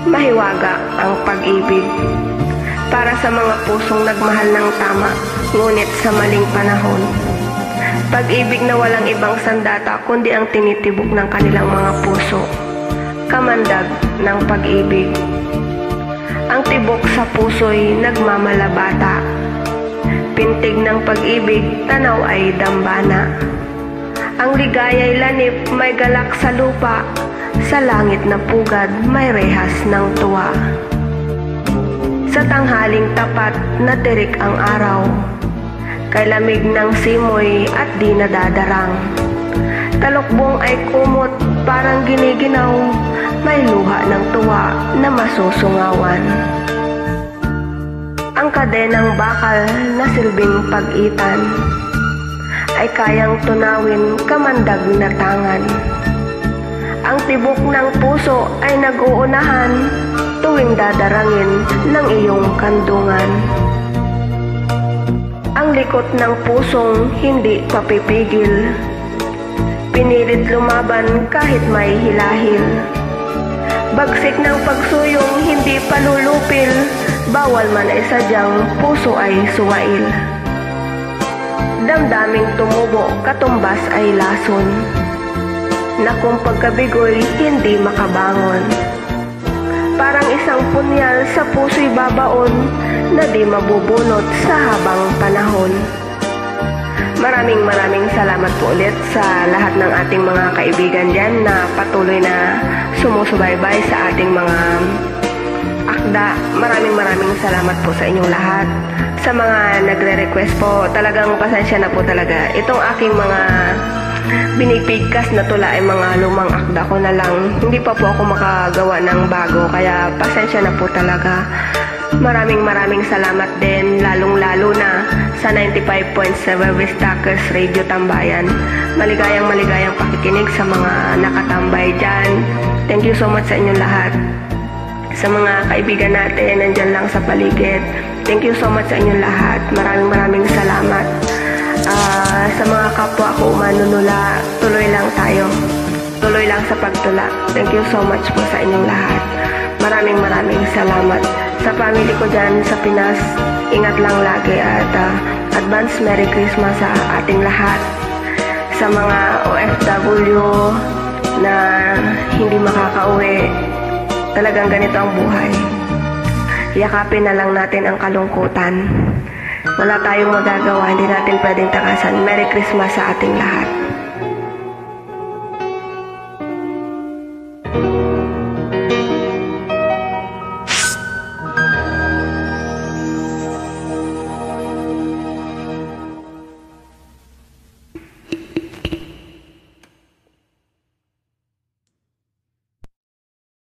Mahiwaga ang pag-ibig para sa mga pusong nagmahal ng tama, ngunit sa maling panahon. Pag-ibig na walang ibang sandata kundi ang tinitibok ng kanilang mga puso. Kamandag ng pag-ibig. Ang tibok sa puso'y nagmamalabata. Pintig ng pag-ibig, tanaw ay dambana. Ang ligaya'y lanip, may galak sa lupa. Sa langit na pugad, may rehas ng tuwa. Sa tanghaling tapat, natirik ang araw. Kay lamig ng simoy at di nadadarang. Talukbong ay kumot, parang giniginaw. May luha ng tuwa na masusungawan. Ang kadenang bakal na silbing pag-itan ay kayang tunawin kamandag na tangan. Ang tibok ng puso ay nag-uunahan tuwing dadarangin ng iyong kandungan. Ang likot ng pusong hindi papipigil, pinilit lumaban kahit may hilahil. Bagsik ng pagsuyong hindi palulupil, bawal man ay sadyang puso ay suwail. Damdaming tumubo, katumbas ay lason, na kung pagkabigoy hindi makabangon. Parang isang punyal sa puso'y babaon, na di mabubunot sa habang panahon. Maraming salamat po ulit sa lahat ng ating mga kaibigan dyan na patuloy na sumusubaybay sa ating mga akda. Maraming salamat po sa inyong lahat. Sa mga nagre-request po, talagang pasensya na po talaga. Itong aking mga binipigkas na tula ay mga lumang akda ko na lang. Hindi pa po ako makagawa ng bago, kaya pasensya na po talaga. Maraming salamat din, lalong-lalo na sa 95.7 Vistakers Radio Tambayan. Maligayang pakikinig sa mga nakatambay dyan. Thank you so much sa inyong lahat. Sa mga kaibigan natin, nandyan lang sa paligid, thank you so much sa inyong lahat. Maraming salamat. Sa mga kapwa ko manunula, tuloy lang tayo. Tuloy lang sa pagtula. Thank you so much po sa inyong lahat. Maraming salamat. Sa family ko dyan sa Pinas, ingat lang lagi at advance Merry Christmas sa ating lahat. Sa mga OFW na hindi makakauwi, talagang ganito ang buhay. Yakapin na lang natin ang kalungkutan. Wala tayong magagawa, hindi natin pwedeng takasan. Merry Christmas sa ating lahat.